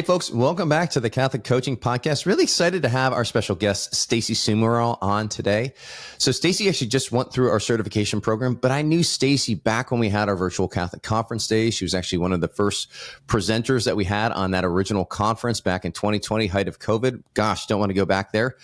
folks, welcome back to the Catholic Coaching Podcast. Really excited to have our special guest, Stacey Sumereau, on today. So Stacey actually just went through our certification program, but I knew Stacey back when we had our virtual Catholic conference days. She was actually one of the first presenters that we had on that original conference back in 2020, height of COVID. Gosh, don't want to go back there.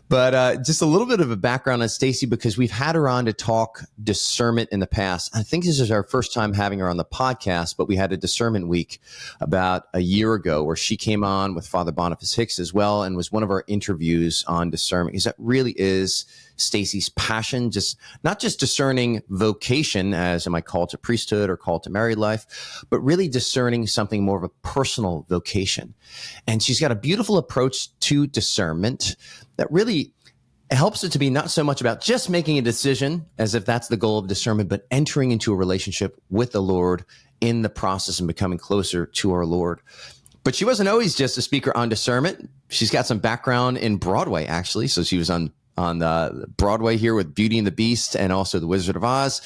But just a little bit of a background on Stacey, because we've had her on to talk discernment in the past. I think this is our first time having her on the podcast, but we had a discernment week about a year ago where she came on with Father Boniface Hicks as well and was one of our interviews on discernment, because that really is Stacey's passion, just not just discerning vocation as am I called to priesthood or called to married life, but really discerning something more of a personal vocation. And she's got a beautiful approach to discernment that really helps it to be not so much about just making a decision as if that's the goal of discernment, but entering into a relationship with the Lord in the process and becoming closer to our Lord. But she wasn't always just a speaker on discernment. She's got some background in Broadway, actually. So she was on the Broadway here with Beauty and the Beast and also The Wizard of Oz.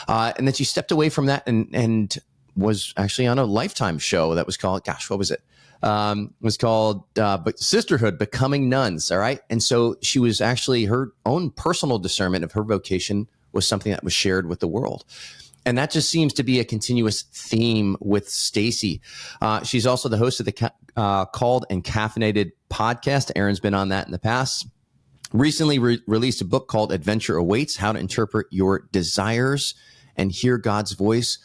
And then she stepped away from that and was actually on a Lifetime show that was called, gosh, what was it? It was called Sisterhood, Becoming Nuns. All right. And so she was actually, her own personal discernment of her vocation was something that was shared with the world. And that just seems to be a continuous theme with Stacey. She's also the host of the Called and Caffeinated podcast. Aaron's been on that in the past. Recently released a book called Adventure Awaits, How to Interpret Your Desires and Hear God's Voice.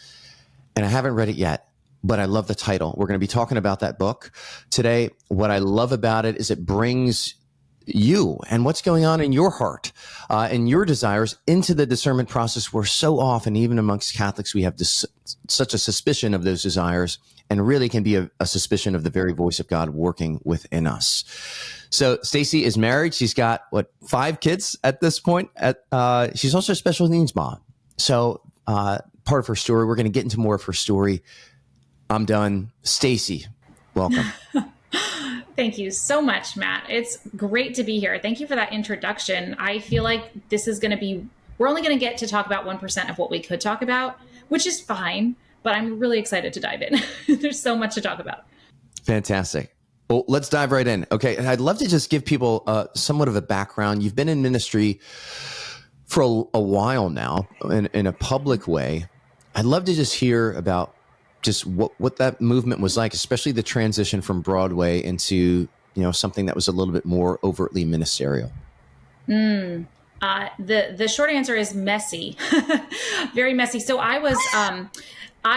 And I haven't read it yet, but I love the title. We're going to be talking about that book today. What I love about it is it brings you and what's going on in your heart and your desires into the discernment process, where so often, even amongst Catholics, we have such a suspicion of those desires, and really can be a suspicion of the very voice of God working within us. So Stacey is married. She's got 5 kids at this point. She's also a special needs mom. So part of her story, we're going to get into more of her story. I'm done. Stacey, welcome. Thank you so much, Matt. It's great to be here. Thank you for that introduction. I feel like this is going to be, we're only going to get to talk about 1% of what we could talk about, which is fine, but I'm really excited to dive in. There's so much to talk about. Fantastic. Well, let's dive right in. Okay. I'd love to just give people somewhat of a background. You've been in ministry for a while now in a public way. I'd love to just hear about just what that movement was like, especially the transition from Broadway into, something that was a little bit more overtly ministerial. The short answer is messy, very messy. So I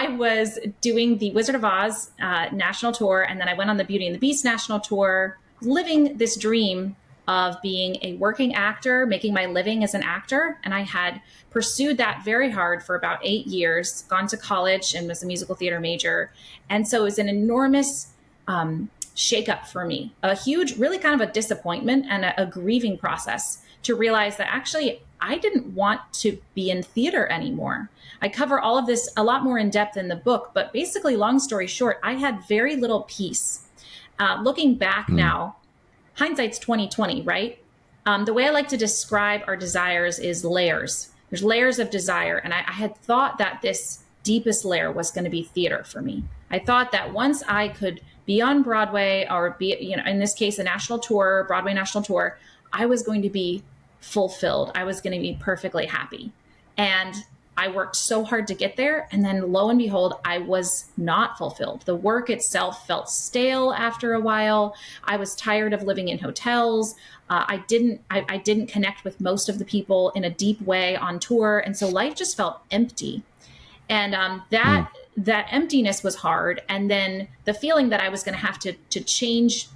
was doing the Wizard of Oz national tour, and then I went on the Beauty and the Beast national tour, living this dream of being a working actor, making my living as an actor. And I had pursued that very hard for about 8 years, gone to college and was a musical theater major. And so it was an enormous shakeup for me, a huge, really kind of a disappointment and a grieving process to realize that actually I didn't want to be in theater anymore. I cover all of this a lot more in depth in the book, but basically, long story short, I had very little peace. Looking back now, hindsight's 2020, right? The way I like to describe our desires is layers. There's layers of desire. And I had thought that this deepest layer was going to be theater for me. I thought that once I could be on Broadway or be, in this case, a national tour, Broadway national tour, I was going to be fulfilled. I was going to be perfectly happy. And I worked so hard to get there. And then lo and behold, I was not fulfilled. The work itself felt stale after a while. I was tired of living in hotels. I didn't connect with most of the people in a deep way on tour. And so life just felt empty. And that emptiness was hard. And then the feeling that I was going to have to change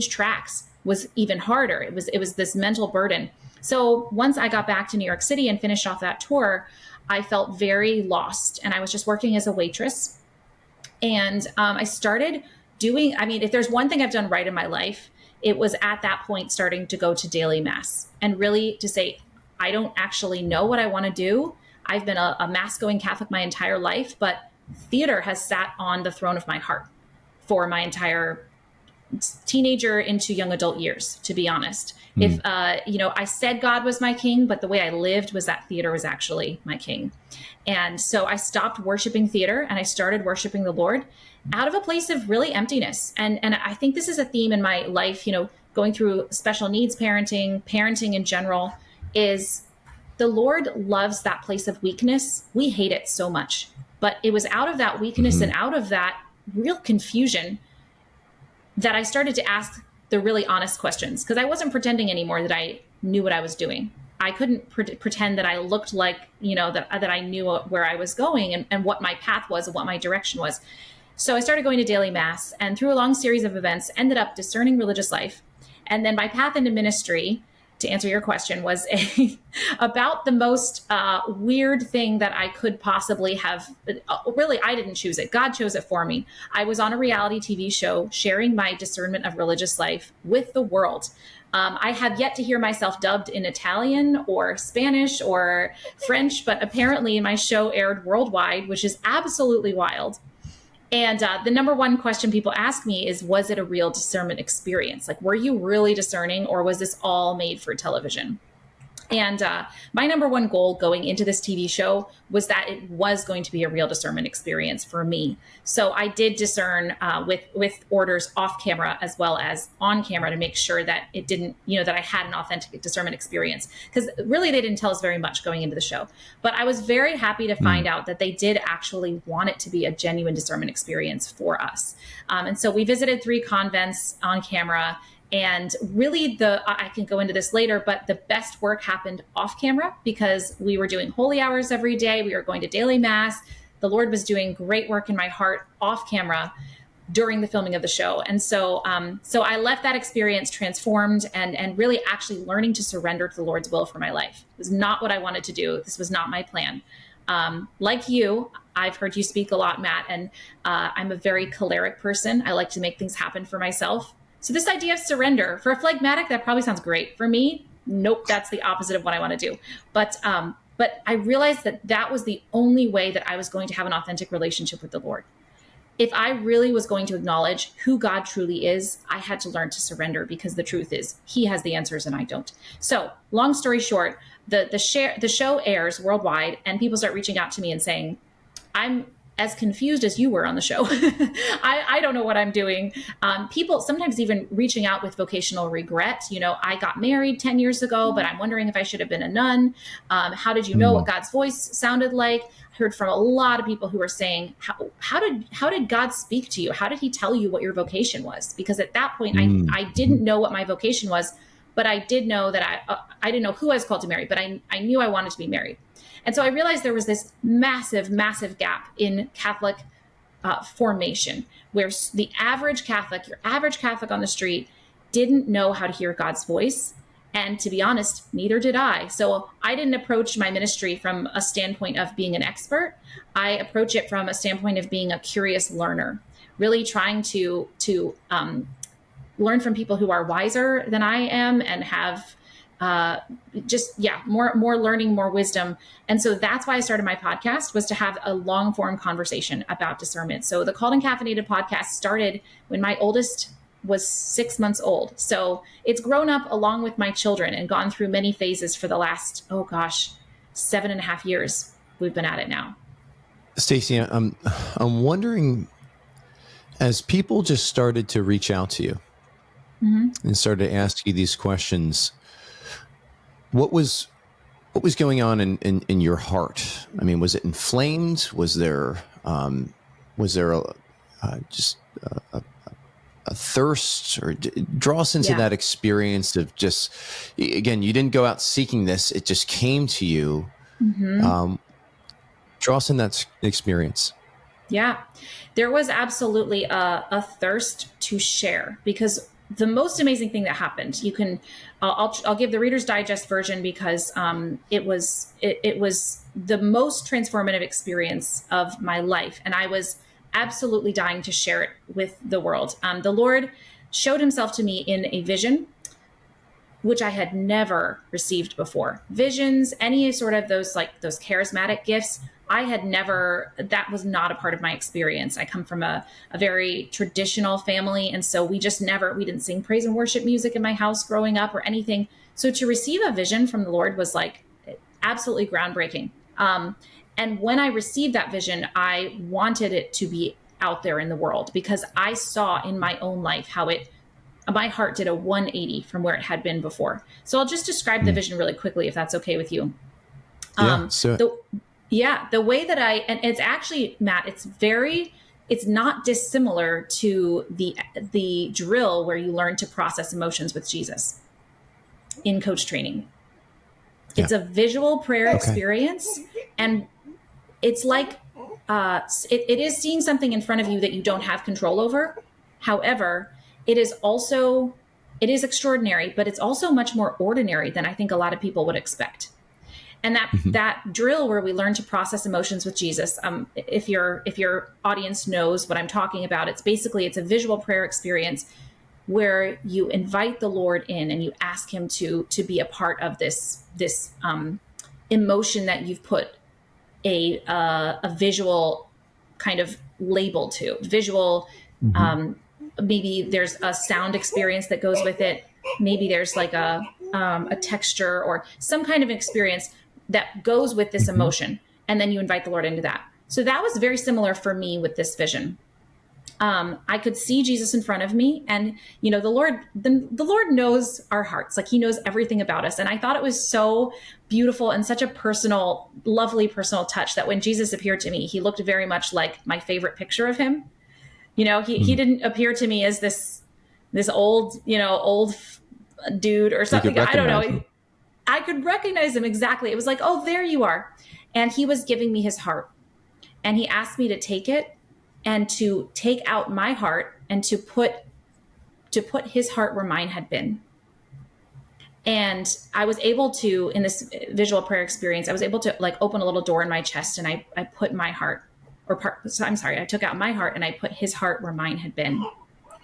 tracks was even harder. It was this mental burden. So once I got back to New York City and finished off that tour, I felt very lost, and I was just working as a waitress. And I started doing, if there's one thing I've done right in my life, it was at that point starting to go to daily mass and really to say, I don't actually know what I want to do. I've been a mass going Catholic my entire life, but theater has sat on the throne of my heart for my entire teenager into young adult years, to be honest. If, I said God was my king, but the way I lived was that theater was actually my king. And so I stopped worshiping theater and I started worshiping the Lord. out of a place of really emptiness. And I think this is a theme in my life, going through special needs parenting in general, is the Lord loves that place of weakness. We hate it so much, but it was out of that weakness and out of that real confusion that I started to ask the really honest questions, because I wasn't pretending anymore that I knew what I was doing. I couldn't pretend that I looked like, that I knew where I was going and what my path was and what my direction was. So I started going to daily mass, and through a long series of events, ended up discerning religious life. And then my path into ministry, to answer your question, was about the most weird thing that I could possibly have. Really, I didn't choose it. God chose it for me. I was on a reality TV show sharing my discernment of religious life with the world. I have yet to hear myself dubbed in Italian or Spanish or French, but apparently my show aired worldwide, which is absolutely wild. And the number one question people ask me is, was it a real discernment experience? Like, were you really discerning, or was this all made for television? And my number one goal going into this TV show was that it was going to be a real discernment experience for me. So I did discern with orders off camera as well as on camera to make sure that it didn't, that I had an authentic discernment experience. Because really, they didn't tell us very much going into the show. But I was very happy to find out that they did actually want it to be a genuine discernment experience for us. And so we visited 3 convents on camera. And really I can go into this later, but the best work happened off camera, because we were doing holy hours every day. We were going to daily mass. The Lord was doing great work in my heart off camera during the filming of the show. And so I left that experience transformed and really actually learning to surrender to the Lord's will for my life. It was not what I wanted to do. This was not my plan. Like you, I've heard you speak a lot, Matt, and I'm a very choleric person. I like to make things happen for myself. So this idea of surrender, for a phlegmatic, that probably sounds great. For me, nope, that's the opposite of what I want to do. But I realized that was the only way that I was going to have an authentic relationship with the Lord. If I really was going to acknowledge who God truly is, I had to learn to surrender, because the truth is He has the answers and I don't. So long story short, the show airs worldwide, and people start reaching out to me and saying, I'm as confused as you were on the show. I don't know what I'm doing. People sometimes even reaching out with vocational regret. I got married 10 years ago, but I'm wondering if I should have been a nun. How did you know what God's voice sounded like? I heard from a lot of people who were saying, how did God speak to you? How did He tell you what your vocation was? Because at that point, I didn't know what my vocation was, but I did know that I didn't know who I was called to marry, but I knew I wanted to be married. And so I realized there was this massive, massive gap in Catholic formation, where the average Catholic, your average Catholic on the street, didn't know how to hear God's voice. And to be honest, neither did I. So I didn't approach my ministry from a standpoint of being an expert. I approach it from a standpoint of being a curious learner, really trying to learn from people who are wiser than I am and have more learning, more wisdom. And so that's why I started my podcast, was to have a long form conversation about discernment. So the Called and Caffeinated podcast started when my oldest was 6 months old. So it's grown up along with my children and gone through many phases for the last, 7.5 years. We've been at it now. Stacey, I'm wondering, as people just started to reach out to you and started to ask you these questions, what was going on in your heart? I mean, was it inflamed? Was there just a thirst? Or draw us into that experience of just, again, you didn't go out seeking this; it just came to you. Draw us in that experience. Yeah, there was absolutely a thirst to share, because the most amazing thing that happened, I'll give the Reader's Digest version, because it was the most transformative experience of my life. And I was absolutely dying to share it with the world. The Lord showed Himself to me in a vision, which I had never received before. Visions, any sort of those charismatic gifts, that was not a part of my experience. I come from a very traditional family. And so we didn't sing praise and worship music in my house growing up or anything. So to receive a vision from the Lord was like absolutely groundbreaking. And when I received that vision, I wanted it to be out there in the world, because I saw in my own life how my heart did a 180 from where it had been before. So I'll just describe the vision really quickly, if that's okay with you. The way that and it's actually, Matt, it's not dissimilar to the drill where you learn to process emotions with Jesus in coach training. Yeah. It's a visual prayer experience. And it's like, it is seeing something in front of you that you don't have control over. However, it is extraordinary, but it's also much more ordinary than I think a lot of people would expect. And that drill where we learn to process emotions with Jesus, if your audience knows what I'm talking about, it's a visual prayer experience where you invite the Lord in and you ask him to be a part of this emotion that you've put a visual kind of label to. Visual, maybe there's a sound experience that goes with it. Maybe there's like a texture or some kind of experience that goes with this emotion. And then you invite the Lord into that. So that was very similar for me with this vision. I could see Jesus in front of me, and the Lord knows our hearts. Like, he knows everything about us. And I thought it was so beautiful and such a personal, lovely personal touch that when Jesus appeared to me, he looked very much like my favorite picture of him. He didn't appear to me as this old dude or something. I don't know. I could recognize him exactly. It was like, oh, there you are. And he was giving me his heart. And he asked me to take it and to take out my heart and to put his heart where mine had been. And I was able to, in this visual prayer experience, I was able to like open a little door in my chest, and I put my heart, I took out my heart and I put his heart where mine had been,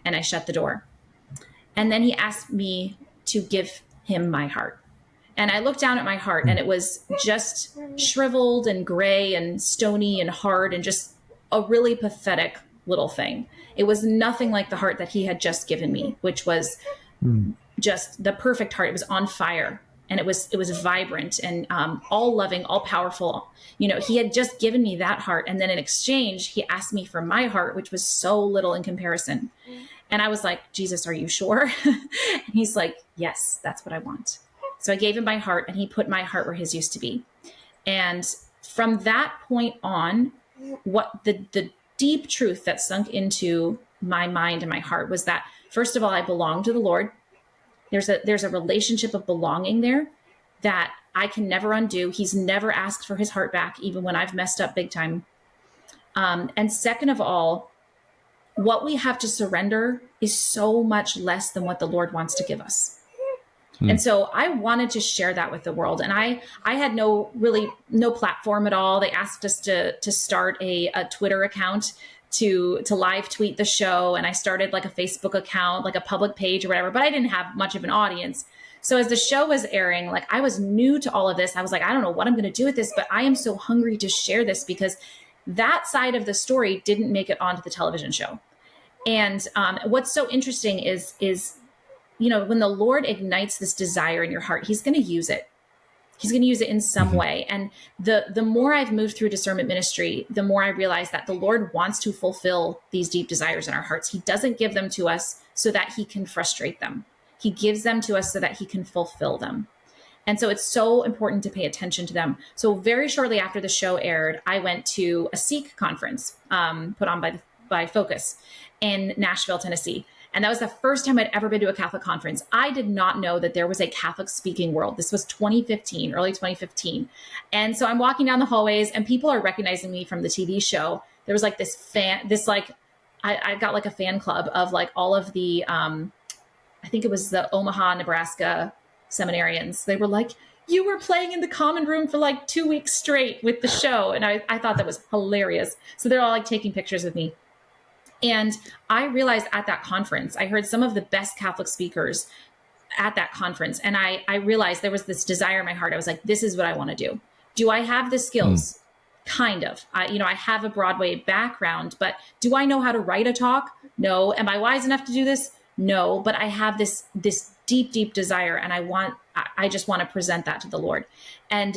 and I shut the door. And then he asked me to give him my heart. And I looked down at my heart, and it was just shriveled and gray and stony and hard and just a really pathetic little thing. It was nothing like the heart that he had just given me, which was just the perfect heart. It was on fire, and it was vibrant and all loving, all powerful. He had just given me that heart. And then in exchange, he asked me for my heart, which was so little in comparison. And I was like, Jesus, are you sure? And he's like, yes, that's what I want. So I gave him my heart, and he put my heart where his used to be. And from that point on, what the deep truth that sunk into my mind and my heart was that, first of all, I belong to the Lord. There's a relationship of belonging there that I can never undo. He's never asked for his heart back, even when I've messed up big time. And second of all, what we have to surrender is so much less than what the Lord wants to give us. And so I wanted to share that with the world. And I had no platform at all. They asked us to start a Twitter account to live tweet the show. And I started like a Facebook account, like a public page or whatever, but I didn't have much of an audience. So as the show was airing, like, I was new to all of this. I was like, I don't know what I'm going to do with this, but I am so hungry to share this, because that side of the story didn't make it onto the television show. And what's so interesting is when the Lord ignites this desire in your heart, he's going to use it. He's going to use it in some way. And the more I've moved through discernment ministry, the more I realize that the Lord wants to fulfill these deep desires in our hearts. He doesn't give them to us so that he can frustrate them. He gives them to us so that he can fulfill them. And so it's so important to pay attention to them. So very shortly after the show aired, I went to a Sikh conference put on by Focus in Nashville, Tennessee. And that was the first time I'd ever been to a Catholic conference. I did not know that there was a Catholic speaking world. This was 2015, early 2015. And so I'm walking down the hallways, and people are recognizing me from the TV show. There was like I got like a fan club of like all of the, I think it was the Omaha, Nebraska seminarians. They were like, you were playing in the common room for like 2 weeks straight with the show. And I thought that was hilarious. So they're all like taking pictures of me. And I realized at that conference, I heard some of the best Catholic speakers at that conference. And I realized there was this desire in my heart. I was like, this is what I want to do. Do I have the skills? Kind of. I have a Broadway background, but do I know how to write a talk? No. Am I wise enough to do this? No, but I have this deep desire, and I just want to present that to the Lord. And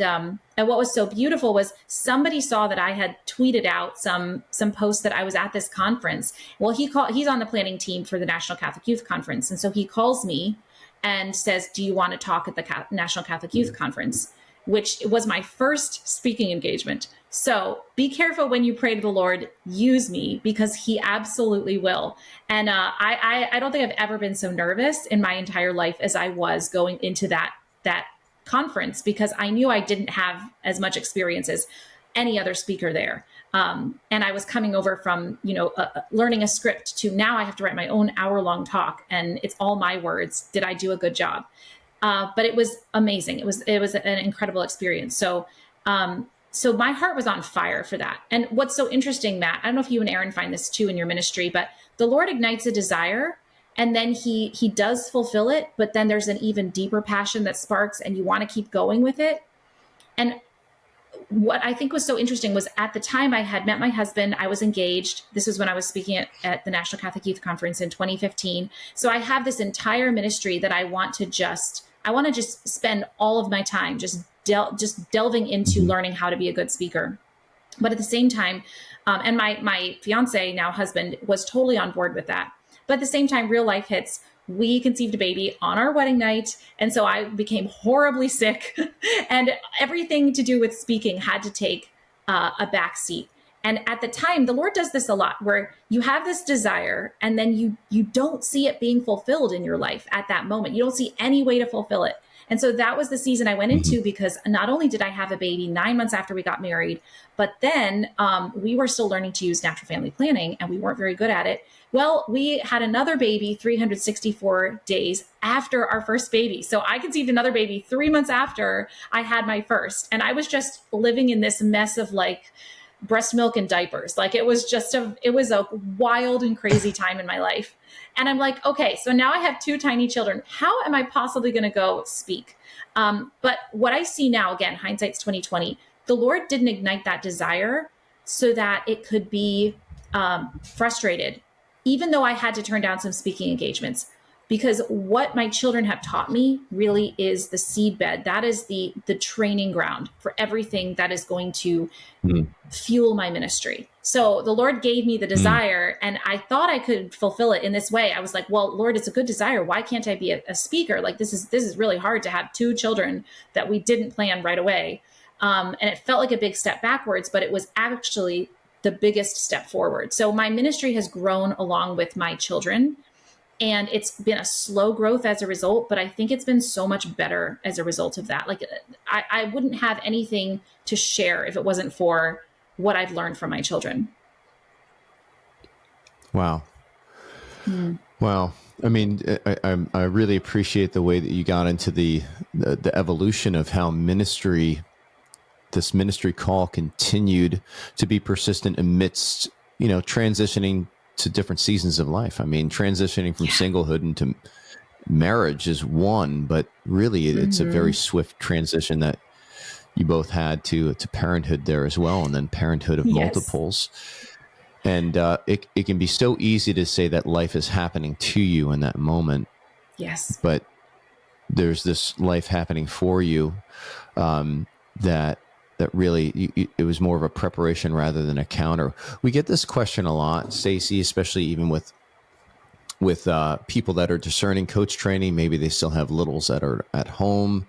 what was so beautiful was somebody saw that I had tweeted out some posts that I was at this conference. Well, he's on the planning team for the National Catholic Youth Conference. And so he calls me and says, do you want to talk at the National Catholic Youth Conference? Which was my first speaking engagement. So be careful when you pray to the Lord, use me, because he absolutely will. And I don't think I've ever been so nervous in my entire life as I was going into that conference, because I knew I didn't have as much experience as any other speaker there. And I was coming over from, learning a script to now I have to write my own hour-long talk, and it's all my words. Did I do a good job? But it was amazing. It was an incredible experience. So my heart was on fire for that. And what's so interesting, Matt, I don't know if you and Aaron find this too in your ministry, but the Lord ignites a desire, and then he does fulfill it. But then there's an even deeper passion that sparks, and you want to keep going with it. And what I think was so interesting was, at the time I had met my husband, I was engaged. This was when I was speaking at the National Catholic Youth Conference in 2015. So I have this entire ministry that I want to just spend all of my time just delving into learning how to be a good speaker. But at the same time, and my fiance, now husband, was totally on board with that. But at the same time, real life hits. We conceived a baby on our wedding night. And so I became horribly sick, and everything to do with speaking had to take a back seat. And at the time, the Lord does this a lot, where you have this desire, and then you don't see it being fulfilled in your life at that moment. You don't see any way to fulfill it. And so that was the season I went into, because not only did I have a baby 9 months after we got married, but then we were still learning to use natural family planning, and we weren't very good at it. Well, we had another baby 364 days after our first baby. So I conceived another baby 3 months after I had my first. And I was just living in this mess of like breast milk and diapers. Like it was a wild and crazy time in my life. And I'm like, okay, so now I have 2 tiny children. How am I possibly going to go speak? But what I see now, again, hindsight's 2020, the Lord didn't ignite that desire so that it could be frustrated, even though I had to turn down some speaking engagements. Because what my children have taught me really is the seedbed. That is the training ground for everything that is going to fuel my ministry. So the Lord gave me the desire, and I thought I could fulfill it in this way. I was like, well, Lord, it's a good desire. Why can't I be a speaker? Like this is really hard to have 2 children that we didn't plan right away. And it felt like a big step backwards, but it was actually the biggest step forward. So my ministry has grown along with my children. And it's been a slow growth as a result, but I think it's been so much better as a result of that. Like I wouldn't have anything to share if it wasn't for what I've learned from my children. Wow. Wow. I mean, I really appreciate the way that you got into the evolution of how this ministry call continued to be persistent amidst, transitioning to different seasons of life. I mean, transitioning from singlehood into marriage is one, but really it's a very swift transition that you both had to parenthood there as well. And then parenthood of multiples. And it can be so easy to say that life is happening to you in that moment. Yes. But there's this life happening for you that really, it was more of a preparation rather than a counter. We get this question a lot, Stacey, especially even with people that are discerning coach training. Maybe they still have littles that are at home,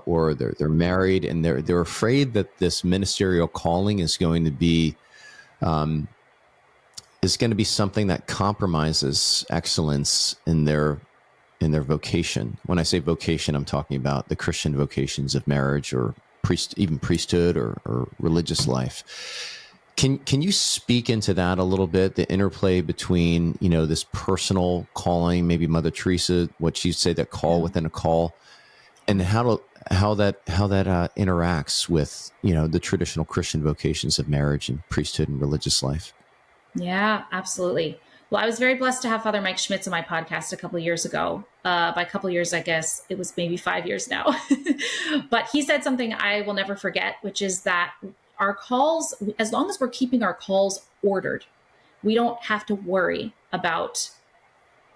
or they're married, and they're afraid that this ministerial calling is going to be something that compromises excellence in their vocation. When I say vocation, I'm talking about the Christian vocations of marriage or priesthood or religious life. Can you speak into that a little bit? The interplay between this personal calling, maybe Mother Teresa, what she'd say, that call within a call, and how that interacts with the traditional Christian vocations of marriage and priesthood and religious life. Yeah, absolutely. Well, I was very blessed to have Father Mike Schmitz on my podcast a couple of years ago. By a couple of years, I guess it was maybe 5 years now. But he said something I will never forget, which is that our calls, as long as we're keeping our calls ordered, we don't have to worry about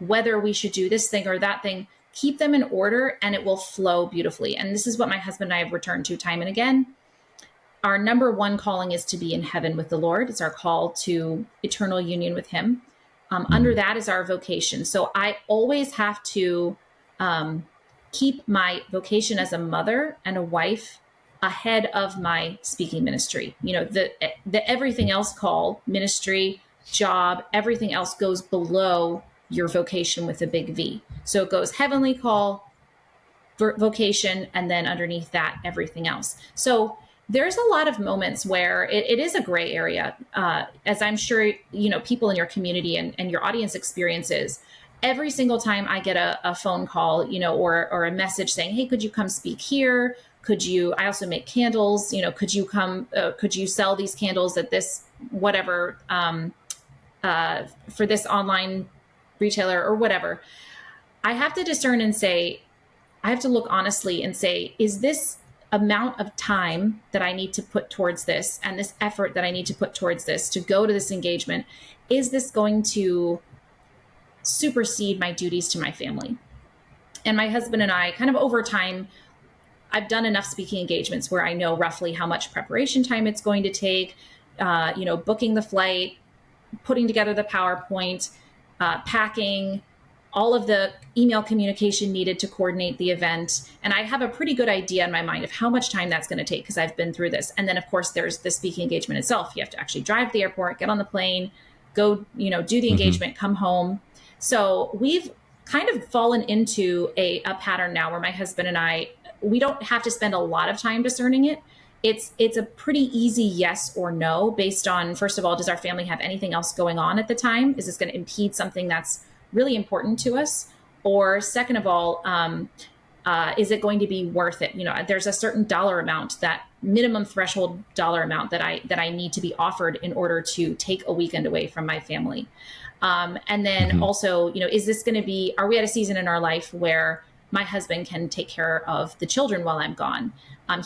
whether we should do this thing or that thing, keep them in order and it will flow beautifully. And this is what my husband and I have returned to time and again. Our number one calling is to be in heaven with the Lord. It's our call to eternal union with him. Under that is our vocation. So I always have to keep my vocation as a mother and a wife ahead of my speaking ministry. You know, the everything else call, ministry, job, everything else goes below your vocation with a big V. So it goes heavenly call, vocation, and then underneath that, everything else. So there's a lot of moments where it is a gray area, as I'm sure, you know, people in your community and your audience experiences. Every single time I get a phone call, you know, or a message saying, hey, could you come speak here? I also make candles, you know, could you sell these candles at this, whatever, for this online retailer or whatever. I have to discern and say, I have to look honestly and say, is this amount of time that I need to put towards this and this effort that I need to put towards this to go to this engagement, is this going to supersede my duties to my family? And my husband and I kind of over time, I've done enough speaking engagements where I know roughly how much preparation time it's going to take, you know, booking the flight, putting together the PowerPoint, packing, all of the email communication needed to coordinate the event. And I have a pretty good idea in my mind of how much time that's going to take because I've been through this. And then of course there's the speaking engagement itself. You have to actually drive to the airport, get on the plane, go, you know, do the engagement, come home. So we've kind of fallen into a pattern now where my husband and I, we don't have to spend a lot of time discerning it. It's a pretty easy yes or no based on, first of all, does our family have anything else going on at the time? Is this going to impede something that's really important to us? Or second of all, is it going to be worth it? You know, there's a certain dollar amount, that minimum threshold dollar amount that I need to be offered in order to take a weekend away from my family. And then also, you know, is this going to be, are we at a season in our life where my husband can take care of the children while I'm gone?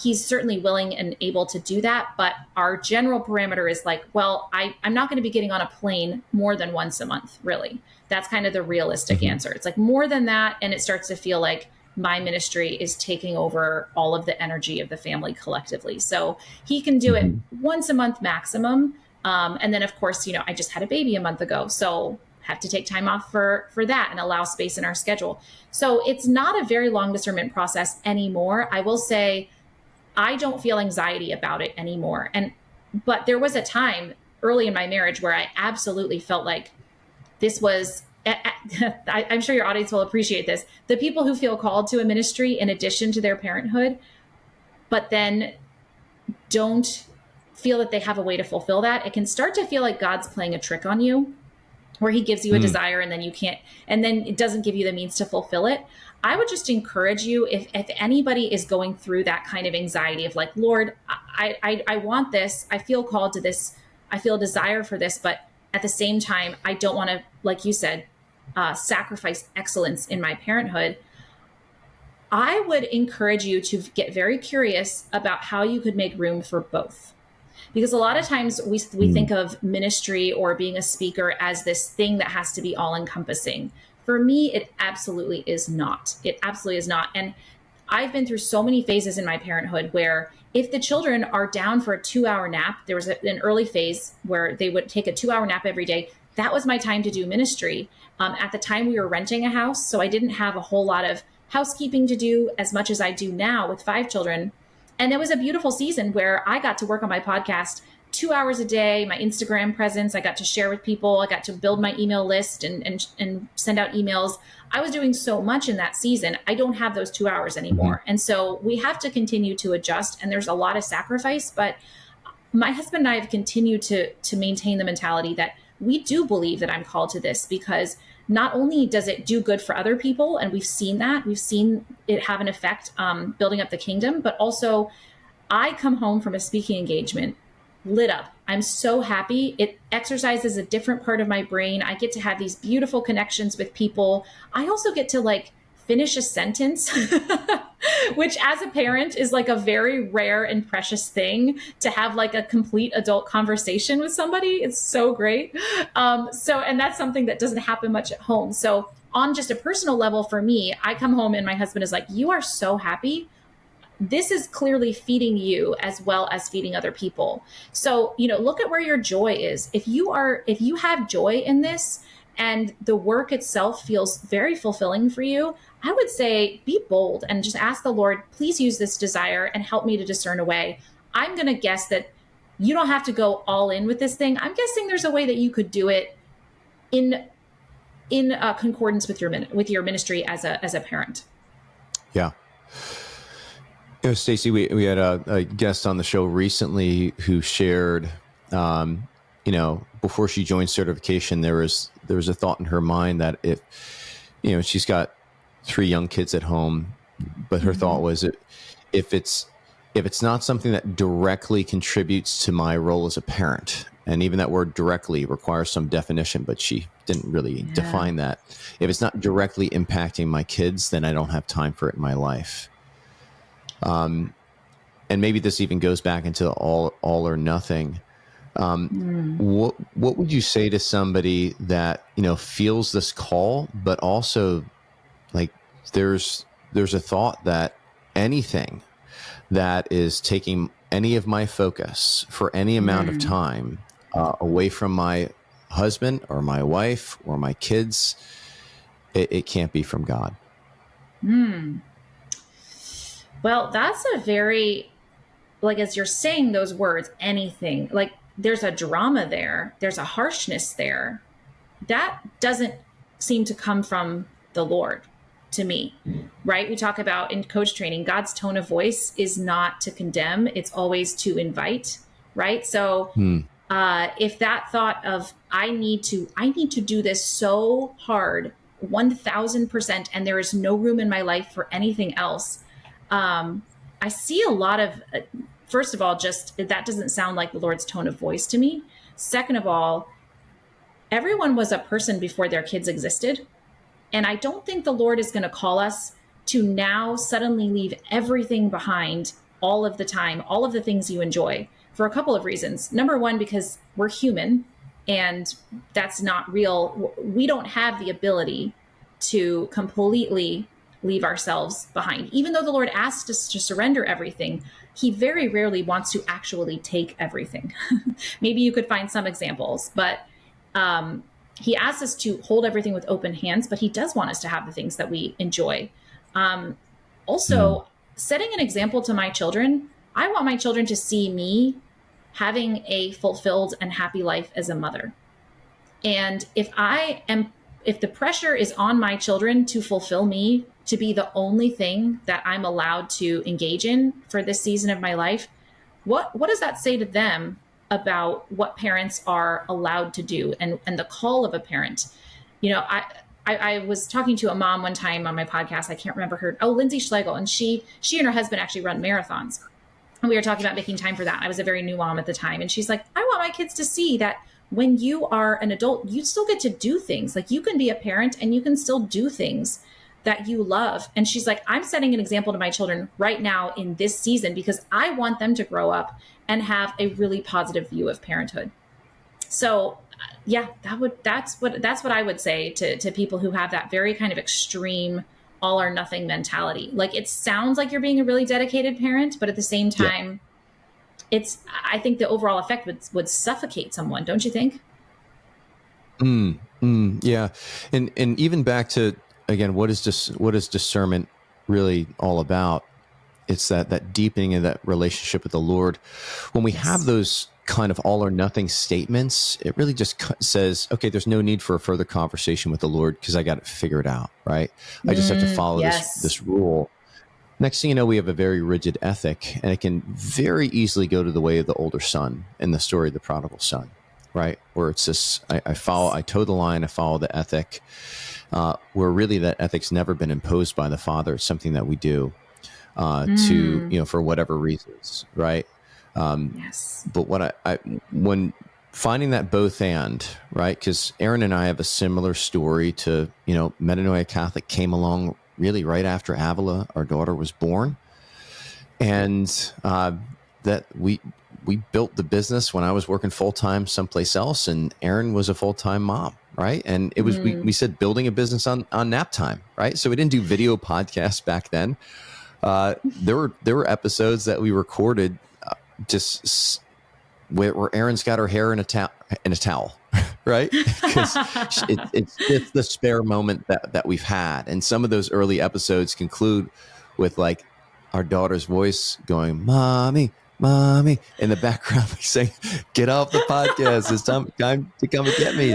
He's certainly willing and able to do that. But our general parameter is like, well, I'm not going to be getting on a plane more than once a month, really. That's kind of the realistic answer. It's like more than that. And it starts to feel like my ministry is taking over all of the energy of the family collectively. So he can do it once a month maximum. And then of course, you know, I just had a baby a month ago, so have to take time off for that and allow space in our schedule. So it's not a very long discernment process anymore. I will say I don't feel anxiety about it anymore. But there was a time early in my marriage where I absolutely felt like this was, I'm sure your audience will appreciate this, the people who feel called to a ministry in addition to their parenthood, but then don't feel that they have a way to fulfill that. It can start to feel like God's playing a trick on you, where he gives you a desire and then you can't, and then it doesn't give you the means to fulfill it. I would just encourage you, if anybody is going through that kind of anxiety of like, Lord, I want this, I feel called to this, I feel a desire for this, but at the same time, I don't want to, like you said, sacrifice excellence in my parenthood. I would encourage you to get very curious about how you could make room for both. Because a lot of times we think of ministry or being a speaker as this thing that has to be all encompassing. For me, it absolutely is not. It absolutely is not. And I've been through so many phases in my parenthood where if the children are down for a 2-hour nap, there was an early phase where they would take a 2-hour nap every day. That was my time to do ministry. At the time we were renting a house, so I didn't have a whole lot of housekeeping to do as much as I do now with 5 children. And it was a beautiful season where I got to work on my podcast 2 hours a day, my Instagram presence. I got to share with people. I got to build my email list and send out emails. I was doing so much in that season. I don't have those 2 hours anymore. And so we have to continue to adjust, and there's a lot of sacrifice, but my husband and I have continued to maintain the mentality that we do believe that I'm called to this, because not only does it do good for other people, and we've seen it have an effect building up the kingdom, but also I come home from a speaking engagement lit up. I'm so happy. It exercises a different part of my brain. I get to have these beautiful connections with people. I also get to like finish a sentence, which as a parent is like a very rare and precious thing to have, like a complete adult conversation with somebody. It's so great. And that's something that doesn't happen much at home. So on just a personal level for me, I come home and my husband is like, you are so happy. This is clearly feeding you as well as feeding other people. So, look at where your joy is. If you have joy in this and the work itself feels very fulfilling for you, I would say be bold and just ask the Lord, please use this desire and help me to discern a way. I'm going to guess that you don't have to go all in with this thing. I'm guessing there's a way that you could do it in concordance with your ministry as a parent. Yeah. Stacey, we had a guest on the show recently who shared, before she joined certification, there was a thought in her mind that if, she's got 3 young kids at home, but her thought was if it's not something that directly contributes to my role as a parent, and even that word directly requires some definition, but she didn't really define that. If it's not directly impacting my kids, then I don't have time for it in my life. And maybe this even goes back into all or nothing. What would you say to somebody that, feels this call, but also like there's a thought that anything that is taking any of my focus for any amount of time away from my husband or my wife or my kids, it can't be from God. Well, that's a very, as you're saying those words, anything, there's a drama there. There's a harshness there. That doesn't seem to come from the Lord to me, right? We talk about in coach training, God's tone of voice is not to condemn. It's always to invite, right? So if that thought of, I need to do this so hard, 1000%, and there is no room in my life for anything else. I see a lot of, first of all, just that doesn't sound like the Lord's tone of voice to me. Second of all, everyone was a person before their kids existed. And I don't think the Lord is going to call us to now suddenly leave everything behind all of the time, all of the things you enjoy, for a couple of reasons. Number one, because we're human and that's not real. We don't have the ability to completely leave ourselves behind. Even though the Lord asked us to surrender everything, he very rarely wants to actually take everything. Maybe you could find some examples, but he asks us to hold everything with open hands, but he does want us to have the things that we enjoy. Also, setting an example to my children. I want my children to see me having a fulfilled and happy life as a mother. And if the pressure is on my children to fulfill me, to be the only thing that I'm allowed to engage in for this season of my life, what does that say to them about what parents are allowed to do and the call of a parent? I was talking to a mom one time on my podcast. I can't remember her. Oh, Lindsay Schlegel. And she and her husband actually run marathons. And we were talking about making time for that. I was a very new mom at the time. And she's like, I want my kids to see that when you are an adult, you still get to do things. Like, you can be a parent and you can still do things that you love. And she's like, I'm setting an example to my children right now in this season because I want them to grow up and have a really positive view of parenthood. So yeah, that's what I would say to people who have that very kind of extreme all or nothing mentality. Like, it sounds like you're being a really dedicated parent, but at the same time, I think the overall effect would suffocate someone. Don't you think? Yeah. And even back to, again, what is discernment really all about? It's that deepening of that relationship with the Lord. When we have those kind of all or nothing statements, it really just says, okay, there's no need for a further conversation with the Lord because I got it figured out, right? I just have to follow this rule. Next thing you know, we have a very rigid ethic, and it can very easily go to the way of the older son in the story of the prodigal son, right? Where it's this, I toe the line, I follow the ethic, where really that ethic's never been imposed by the father. It's something that we do to, for whatever reasons, right? But when finding that both and, right? Because Aaron and I have a similar story to, Metanoia Catholic came along really right after Avila, our daughter, was born. And that we built the business when I was working full-time someplace else, and Aaron was a full-time mom, right? And it was, we said building a business on nap time, right? So we didn't do video podcasts back then. There were episodes that we recorded just where Erin's got her hair in a towel, right? Because it's just the spare moment that we've had. And some of those early episodes conclude with like our daughter's voice going, "Mommy, mommy," in the background, like saying, "Get off the podcast. It's time to come and get me."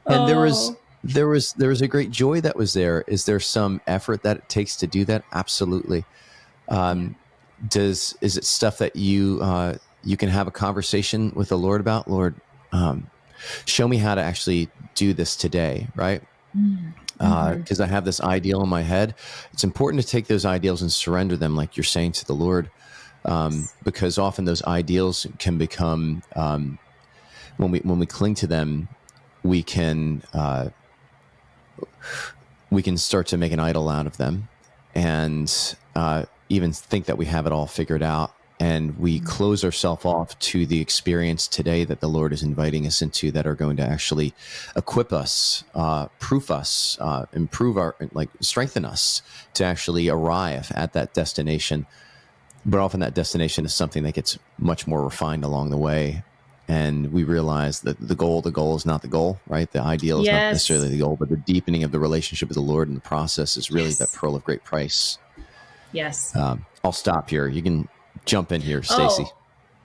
And there was a great joy that was there. Is there some effort that it takes to do that? Absolutely. Is it stuff that you can have a conversation with the Lord about? Lord, show me how to actually do this today, right? Because I have this ideal in my head. It's important to take those ideals and surrender them, like you're saying, to the Lord, because often those ideals can become, when we cling to them, we can start to make an idol out of them, and even think that we have it all figured out. And we close ourselves off to the experience today that the Lord is inviting us into, that are going to actually equip us, proof us, improve strengthen us to actually arrive at that destination. But often that destination is something that gets much more refined along the way. And we realize that the goal is not the goal, right? The ideal is not necessarily the goal, but the deepening of the relationship with the Lord in the process is really that pearl of great price. Yes. I'll stop here. You can jump in here, Stacey.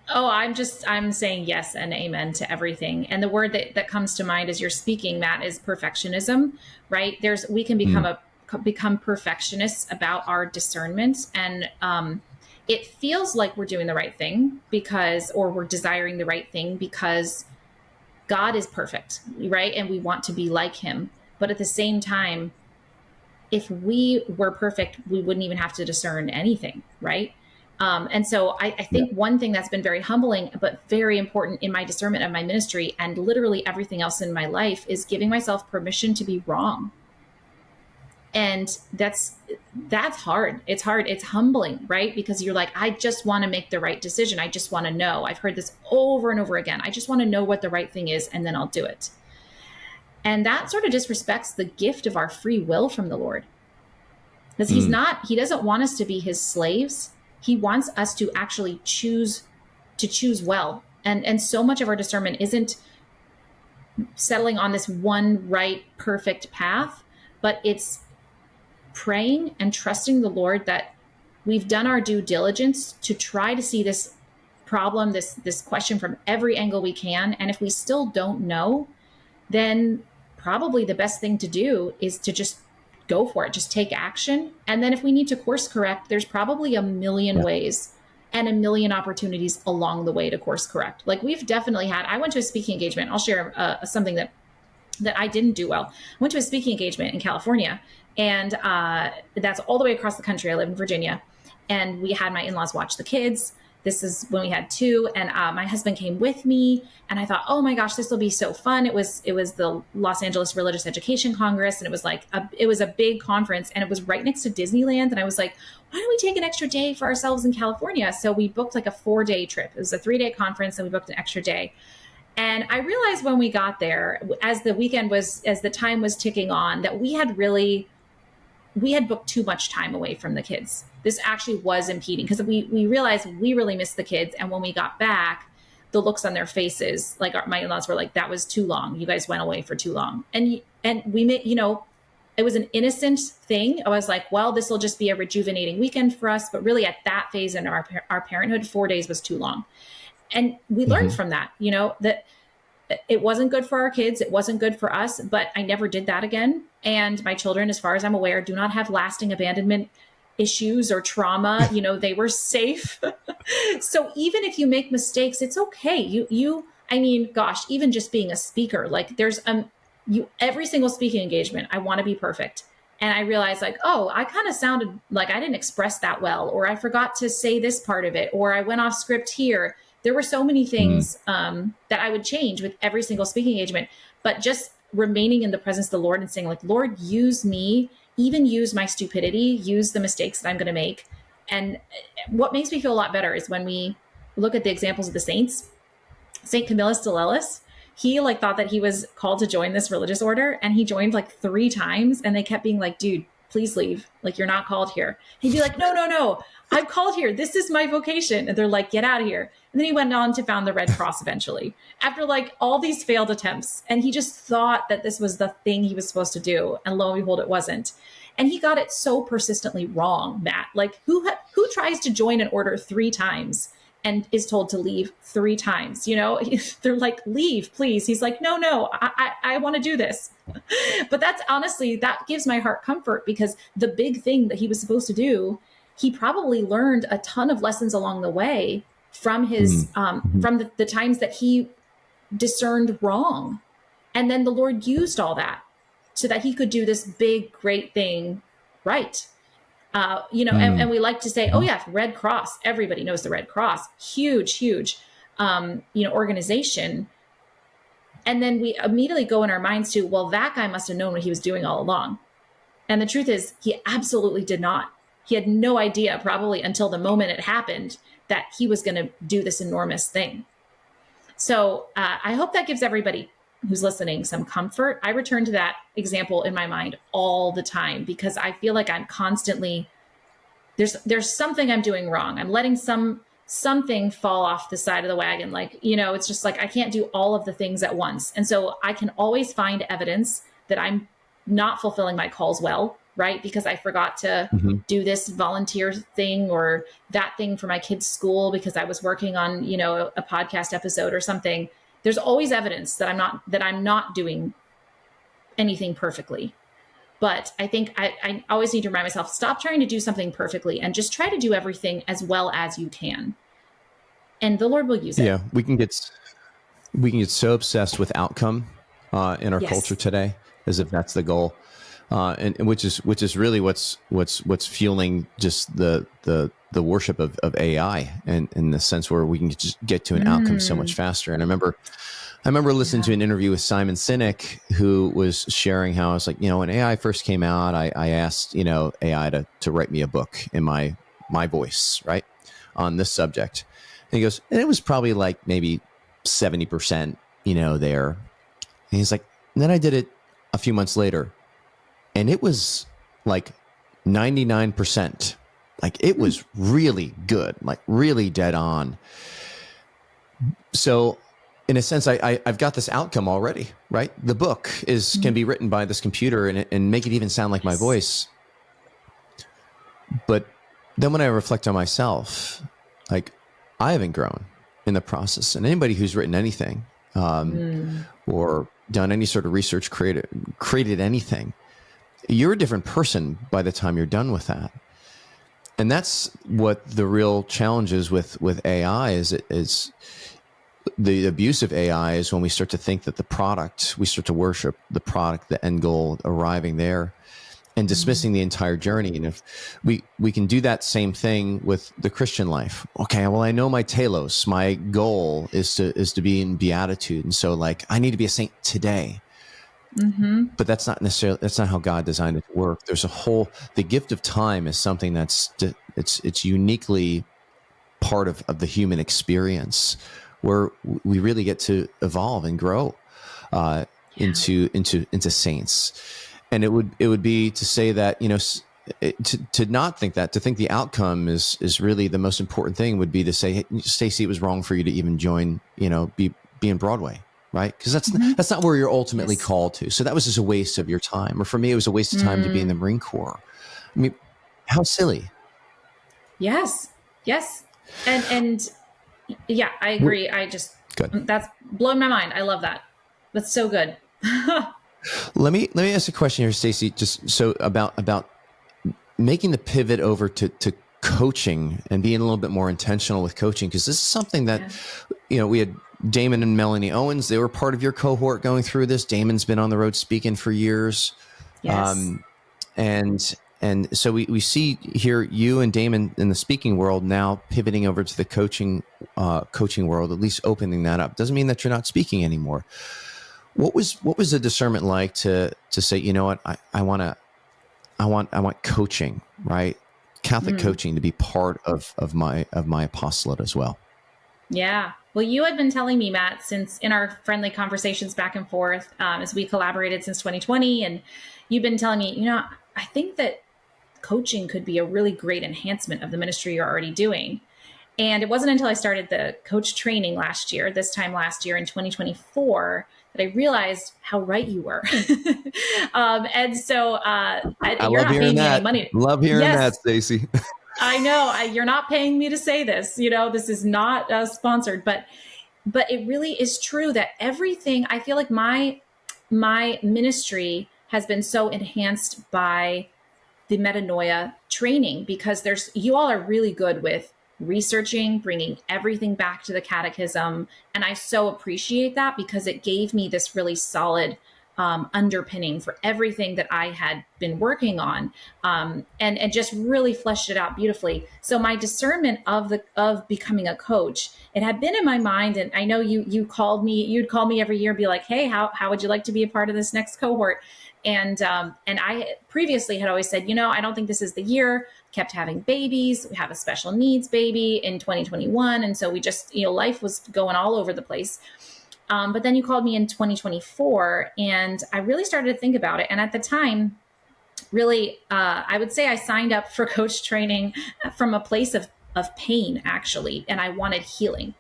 I'm saying yes and amen to everything. And the word that comes to mind as you're speaking, Matt, is perfectionism, right? We can become perfectionists about our discernment. And it feels like we're doing the right thing or we're desiring the right thing because God is perfect, right? And we want to be like him. But at the same time, if we were perfect, we wouldn't even have to discern anything, right? And so I think one thing that's been very humbling, but very important in my discernment of my ministry and literally everything else in my life, is giving myself permission to be wrong. And that's hard. It's hard. It's humbling, right? Because you're like, I just want to make the right decision. I just want to know. I've heard this over and over again. I just want to know what the right thing is, and then I'll do it. And that sort of disrespects the gift of our free will from the Lord. Because he doesn't want us to be his slaves. He wants us to actually choose well. And so much of our discernment isn't settling on this one right, perfect path, but it's praying and trusting the Lord that we've done our due diligence to try to see this problem, this question from every angle we can. And if we still don't know, then probably the best thing to do is to just go for it. Just take action. And then if we need to course correct, there's probably a million ways and a million opportunities along the way to course correct. Like we've definitely I went to a speaking engagement. I'll share something that I didn't do well. I went to a speaking engagement in California, and that's all the way across the country. I live in Virginia, and we had my in-laws watch the kids. This is when we had two, and my husband came with me, and I thought, oh my gosh, this will be so fun. It was the Los Angeles Religious Education Congress, and it was it was a big conference, and it was right next to Disneyland. And I was like, why don't we take an extra day for ourselves in California? So we booked like a 4-day trip. It was a 3-day conference, and we booked an extra day. And I realized when we got there, as the time was ticking on, that we had booked too much time away from the kids. This actually was impeding, because we realized we really missed the kids. And when we got back, the looks on their faces, like my in-laws were like, that was too long. You guys went away for too long. And we made, it was an innocent thing. I was like, well, this will just be a rejuvenating weekend for us. But really at that phase in our parenthood, 4 days was too long. And we learned from that, that it wasn't good for our kids. It wasn't good for us, but I never did that again. And my children, as far as I'm aware, do not have lasting abandonment issues or trauma. They were safe. So even if you make mistakes, it's okay. Even just being a speaker, like there's every single speaking engagement, I want to be perfect. And I realized I kind of sounded like I didn't express that well, or I forgot to say this part of it, or I went off script here. There were so many things that I would change with every single speaking engagement, but just remaining in the presence of the Lord and saying, Lord, use me, even use my stupidity, use the mistakes that I'm going to make. And what makes me feel a lot better is when we look at the examples of the saints. St. Camillus de Lellis, he like thought that he was called to join this religious order, and he joined like 3 times, and they kept being like, dude, please leave. Like, you're not called here. He'd be like, no, I'm called here. This is my vocation. And they're like, get out of here. And then he went on to found the Red Cross eventually after like all these failed attempts. And he just thought that this was the thing he was supposed to do. And lo and behold, it wasn't. And he got it so persistently wrong, Matt. Like, who tries to join an order 3 times and is told to leave 3 times? You know, they're like, leave, please. He's like, no, I want to do this. But that's honestly, that gives my heart comfort, because the big thing that he was supposed to do, he probably learned a ton of lessons along the way from his, from the times that he discerned wrong. And then the Lord used all that so that he could do this big, great thing right. You know, and we like to say, oh yeah, Red Cross, everybody knows the Red Cross, huge, you know, organization. And then we immediately go in our minds to, well, that guy must have known what he was doing all along. And the truth is, he absolutely did not. He had no idea, probably until the moment it happened, that he was going to do this enormous thing. So I hope that gives everybody who's listening some comfort. I return to that example in my mind all the time, because I feel like I'm constantly, there's something I'm doing wrong. I'm letting something fall off the side of the wagon. Like, you know, it's just like, I can't do all of the things at once. And so I can always find evidence that I'm not fulfilling my calls well, right? Because I forgot to do this volunteer thing or that thing for my kids' school because I was working on, you know, a podcast episode or something. There's always evidence that I'm not doing anything perfectly. But I think I always need to remind myself, stop trying to do something perfectly and just try to do everything as well as you can. And the Lord will use it. Yeah, we can get so obsessed with outcome in our culture today, as if that's the goal. And which is really what's fueling just the worship of AI, and in the sense where we can just get to an outcome so much faster. And I remember listening to an interview with Simon Sinek, who was sharing how, I was like, you know, when AI first came out, I asked, you know, AI to write me a book in my voice, right, on this subject. And he goes, and it was probably like maybe 70%, you know, there. And he's like, and then I did it a few months later, and it was like 99%. Like, it was really good, like really dead on. So in a sense, I've got this outcome already, right? The book can be written by this computer and make it even sound like my voice. But then when I reflect on myself, like, I haven't grown in the process. And anybody who's written anything or done any sort of research, created anything, you're a different person by the time you're done with that. And that's what the real challenge is with AI is the abuse of AI is when we start to think that we start to worship the product, the end goal, arriving there, and dismissing the entire journey. And if we can do that same thing with the Christian life. Okay, well, I know my telos, my goal is to be in beatitude. And so, like, I need to be a saint today. But that's not how God designed it to work. There's the gift of time is something it's uniquely part of the human experience, where we really get to evolve and grow into saints. And it would be to say that, you know, to not think that, to think the outcome is really the most important thing, would be to say, hey, Stacey, it was wrong for you to even join, you know, be in Broadway. Right? Because that's not where you're ultimately called to. So that was just a waste of your time. Or for me, it was a waste of time to be in the Marine Corps. I mean, how silly. Yes. And yeah, I agree. That's blowing my mind. I love that. That's so good. Let me ask a question here, Stacey, just so about making the pivot over to coaching and being a little bit more intentional with coaching. Because this is something that, you know, we had Damon and Melanie Owens, they were part of your cohort going through this. Damon's been on the road speaking for years. Yes. And so we see here you and Damon in the speaking world now pivoting over to the coaching world, at least opening that up. Doesn't mean that you're not speaking anymore. What was the discernment like to say, you know what, I want coaching, right? Catholic coaching to be part of my apostolate as well. Yeah. Well, you had been telling me, Matt, since in our friendly conversations back and forth, as we collaborated since 2020, and you've been telling me, I think that coaching could be a really great enhancement of the ministry you're already doing. And it wasn't until I started the coach training this time last year in 2024, that I realized how right you were. And so I you're love not hearing paying me that. any money. Love hearing Yes. that, Stacey. I know you're not paying me to say this. This is not sponsored, but it really is true that everything, I feel like my ministry has been so enhanced by the Metanoia training, because you all are really good with researching, bringing everything back to the catechism. And I so appreciate that, because it gave me this really solid underpinning for everything that I had been working on, and just really fleshed it out beautifully. So my discernment of becoming a coach, it had been in my mind, and I know you'd call me every year and be like, hey, how would you like to be a part of this next cohort? And I previously had always said, I don't think this is the year. Kept having babies. We have a special needs baby in 2021, and so we just, life was going all over the place. But then you called me in 2024, and I really started to think about it. And at the time, really, I would say I signed up for coach training from a place of pain, actually, and I wanted healing.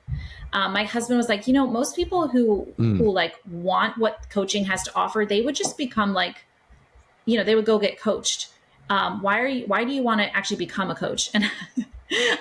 My husband was like, most people who like want what coaching has to offer, they would just become like, they would go get coached. Why do you want to actually become a coach? And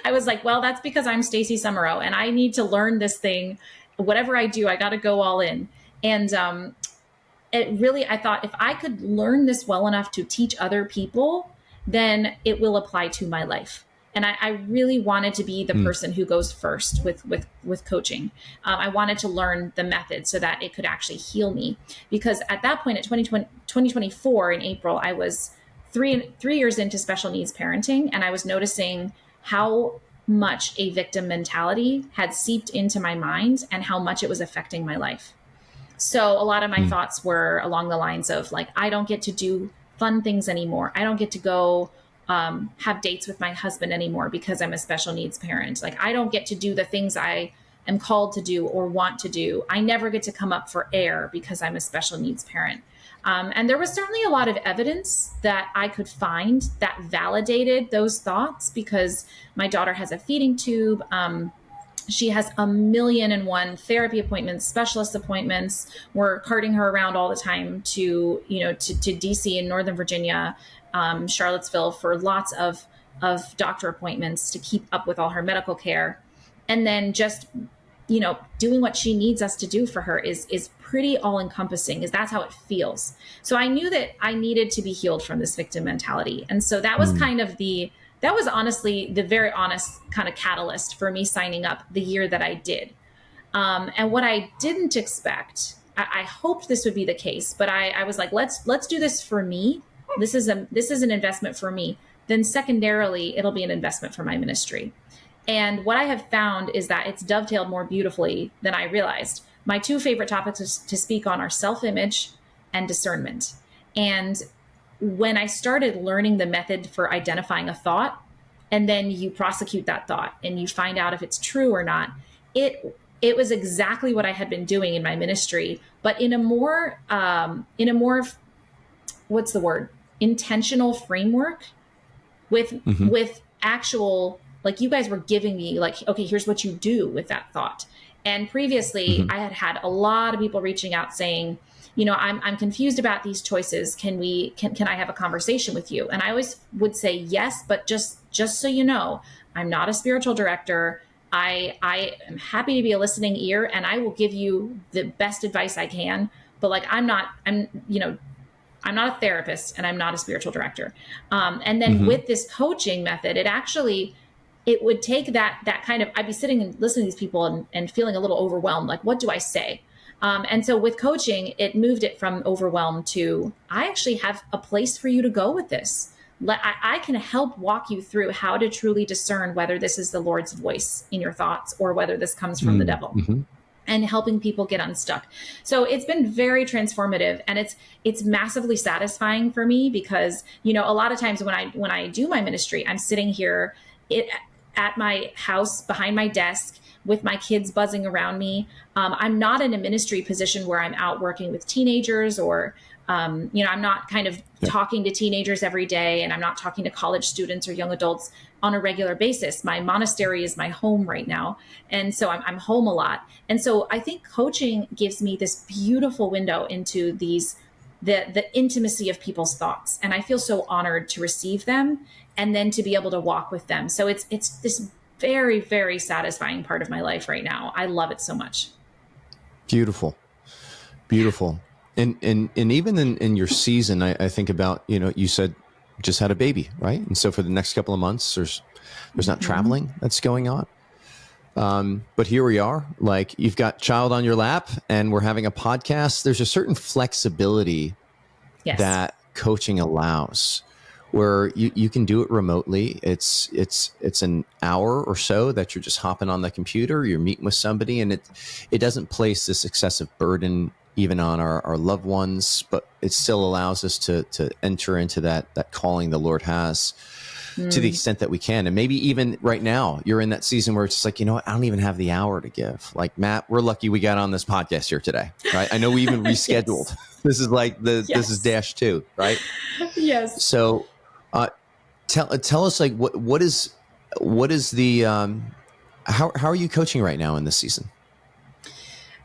I was like, well, that's because I'm Stacey Sumereau, and I need to learn this thing. Whatever I do, I got to go all in. And I thought, if I could learn this well enough to teach other people, then it will apply to my life. And I really wanted to be the person who goes first with coaching. I wanted to learn the method so that it could actually heal me. Because at that point, at 2024 in April, I was three years into special needs parenting, and I was noticing how much a victim mentality had seeped into my mind and how much it was affecting my life. So a lot of my thoughts were along the lines of like, I don't get to do fun things anymore. I don't get to go have dates with my husband anymore because I'm a special needs parent. Like, I don't get to do the things I am called to do or want to do. I never get to come up for air because I'm a special needs parent. And there was certainly a lot of evidence that I could find that validated those thoughts, because my daughter has a feeding tube. She has 1,000,001 therapy appointments, specialist appointments. We're carting her around all the time to DC in Northern Virginia, Charlottesville, for lots of doctor appointments to keep up with all her medical care. And then just, doing what she needs us to do for her is pretty all encompassing, is that's how it feels. So I knew that I needed to be healed from this victim mentality. And so that was that was honestly the very honest kind of catalyst for me signing up the year that I did. And what I didn't expect, I hoped this would be the case, but I was like, let's do this for me. This is an investment for me. Then secondarily, it'll be an investment for my ministry. And what I have found is that it's dovetailed more beautifully than I realized. My two favorite topics to speak on are self-image and discernment. And when I started learning the method for identifying a thought, and then you prosecute that thought and you find out if it's true or not, it was exactly what I had been doing in my ministry, but in a more what's the word? Intentional framework with actual, like, you guys were giving me like, okay, here's what you do with that thought. And previously I had a lot of people reaching out saying, I'm confused about these choices. Can I have a conversation with you? And I always would say yes, but just so you know, I'm not a spiritual director. I am happy to be a listening ear, and I will give you the best advice I can. But like, I'm not a therapist, and I'm not a spiritual director. And then with this coaching method, it would take that kind of, I'd be sitting and listening to these people and feeling a little overwhelmed. Like, what do I say? And so with coaching, it moved it from overwhelmed to, I actually have a place for you to go with this. I can help walk you through how to truly discern whether this is the Lord's voice in your thoughts or whether this comes from the devil, and helping people get unstuck. So it's been very transformative, and it's massively satisfying for me, because, a lot of times when I do my ministry, I'm sitting here at my house behind my desk with my kids buzzing around me. I'm not in a ministry position where I'm out working with teenagers or, I'm not kind of talking to teenagers every day, and I'm not talking to college students or young adults on a regular basis. My monastery is my home right now. And so I'm home a lot. And so I think coaching gives me this beautiful window into the intimacy of people's thoughts. And I feel so honored to receive them and then to be able to walk with them. So it's this very, very satisfying part of my life right now. I love it so much. Beautiful. And even in your season, I think about, you said just had a baby, right? And so for the next couple of months, there's not traveling that's going on. But here we are, like you've got child on your lap and we're having a podcast. There's a certain flexibility that coaching allows where you can do it remotely. It's an hour or so that you're just hopping on the computer, you're meeting with somebody, and it doesn't place this excessive burden even on our loved ones, but it still allows us to enter into that calling the Lord has to the extent that we can. And maybe even right now you're in that season where it's just like, I don't even have the hour to give. Like, Matt, we're lucky we got on this podcast here today, right? I know we even rescheduled. This is like this is dash 2, right? Yes. So tell us, like, what is the how are you coaching right now in this season?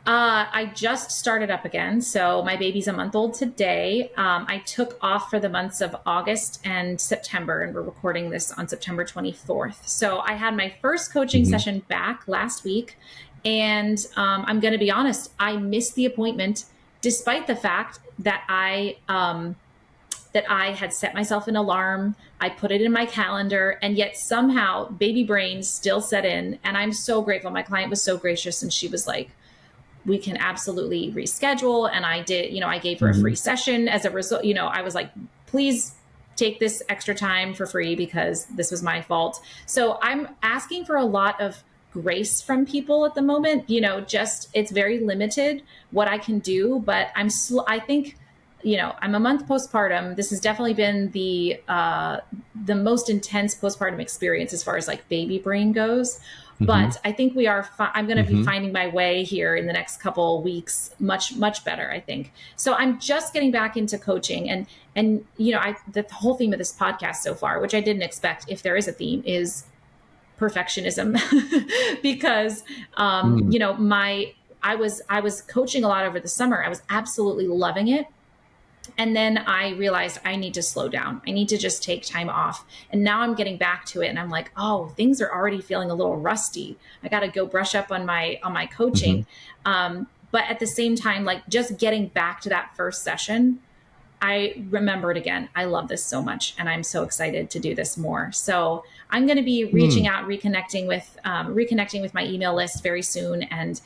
I just started up again. So my baby's a month old today. I took off for the months of August and September, and we're recording this on September 24th. So I had my first coaching session back last week. And I'm going to be honest, I missed the appointment despite the fact that I had set myself an alarm. I put it in my calendar, and yet somehow baby brain still set in. And I'm so grateful. My client was so gracious, and she was like, we can absolutely reschedule. And I did, I gave her a free session as a result. I was like, please take this extra time for free because this was my fault. So I'm asking for a lot of grace from people at the moment. It's very limited what I can do, but I think, I'm a month postpartum. This has definitely been the most intense postpartum experience as far as like baby brain goes. But I think I'm going to be finding my way here in the next couple of weeks, much, much better, I think. So I'm just getting back into coaching, and the whole theme of this podcast so far, which I didn't expect, if there is a theme, is perfectionism, because, I was coaching a lot over the summer. I was absolutely loving it. And then I realized I need to slow down. I need to just take time off. And now I'm getting back to it. And I'm like, oh, things are already feeling a little rusty. I got to go brush up on my coaching. But at the same time, like just getting back to that first session, I remembered again, I love this so much. And I'm so excited to do this more. So I'm going to be reaching out, reconnecting with my email list very soon, and,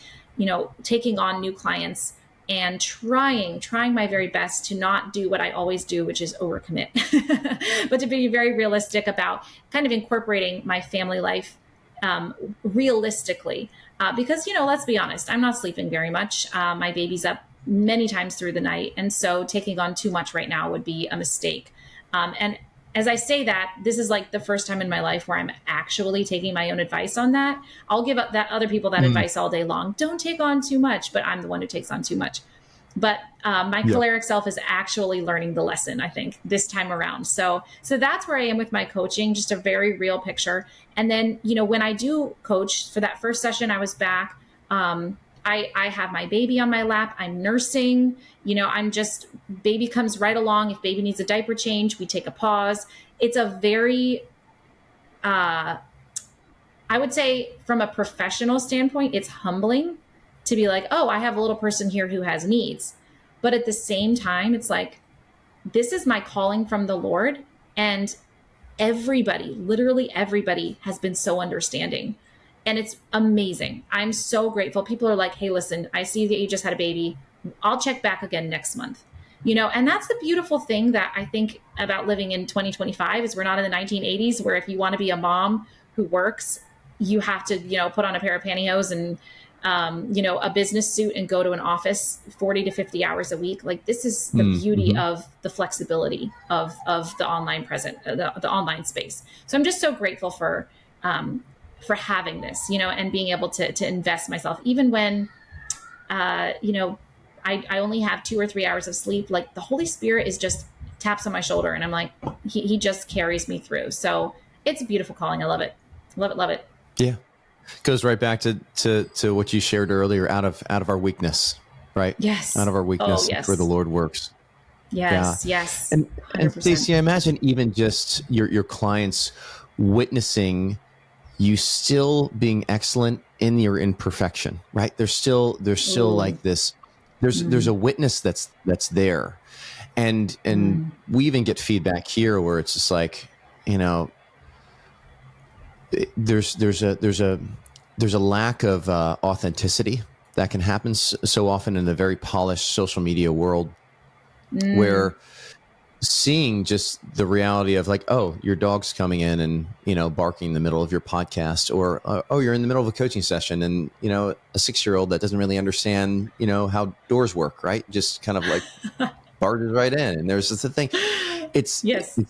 taking on new clients and trying my very best to not do what I always do, which is overcommit, but to be very realistic about kind of incorporating my family life realistically. Because, let's be honest, I'm not sleeping very much. My baby's up many times through the night. And so taking on too much right now would be a mistake. And as I say that, this is like the first time in my life where I'm actually taking my own advice on that. I'll give up that other people that advice all day long. Don't take on too much, but I'm the one who takes on too much. But my choleric self is actually learning the lesson, I think, this time around. So that's where I am with my coaching, just a very real picture. And then, when I do coach for that first session, I was back. I have my baby on my lap. I'm nursing, baby comes right along. If baby needs a diaper change, we take a pause. It's a very, I would say from a professional standpoint, it's humbling to be like, oh, I have a little person here who has needs. But at the same time, it's like, this is my calling from the Lord. And everybody, literally everybody has been so understanding. And it's amazing. I'm so grateful. People are like, hey, listen, I see that you just had a baby. I'll check back again next month. And that's the beautiful thing that I think about living in 2025 is we're not in the 1980s where if you want to be a mom who works, you have to, put on a pair of pantyhose and, a business suit and go to an office 40 to 50 hours a week. Like this is the beauty of the flexibility of the online the online space. So I'm just so grateful for, for having this, and being able to invest myself, even when, I only have 2 or 3 hours of sleep. Like the Holy Spirit is just taps on my shoulder, and I'm like, he just carries me through. So it's a beautiful calling. I love it. Love it. Love it. Yeah. Goes right back to what you shared earlier, out of our weakness, right? Yes. Out of our weakness, yes. where the Lord works. Yes. Yeah. Yes. And Stacey, I imagine even just your clients witnessing you still being excellent in your imperfection, right? There's still like this, there's a witness that's there. And we even get feedback here where it's just like, there's a lack of authenticity that can happen so often in the very polished social media world, where seeing just the reality of like, oh, your dog's coming in and, barking in the middle of your podcast, or, oh, you're in the middle of a coaching session and, a 6-year-old that doesn't really understand, how doors work, right? Just kind of like barges right in. And there's just a thing. It's